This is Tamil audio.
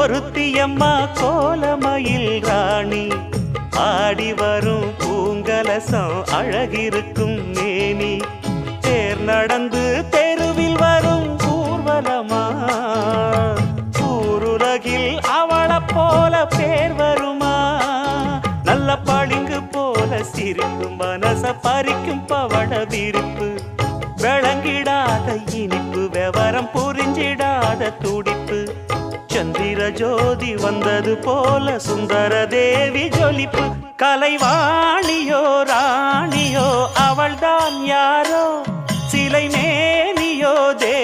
ஒருத்தியம்மா கோலமயில் ராணி ஆடி வரும் பூங்கலசம் அழகிருக்கும் மேனி தேர் நடந்து தெருவில் வரும் ஊர்வலமா ஊருலகில் அவளை போல பேர் வருமா நல்ல பளிங்கு போல சிரிக்கும் மனச பறிக்கும் பவள விரிப்பு விளங்கிடாத இனிப்பு விவரம் புரிஞ்சிடாத துடிப்பு சந்திர ஜோதி வந்தது போல சுந்தர தேவி ஜொலிப்பு கலைவாணியோ ராணியோ அவள்தான் யாரோ சிலை மேனியோ தே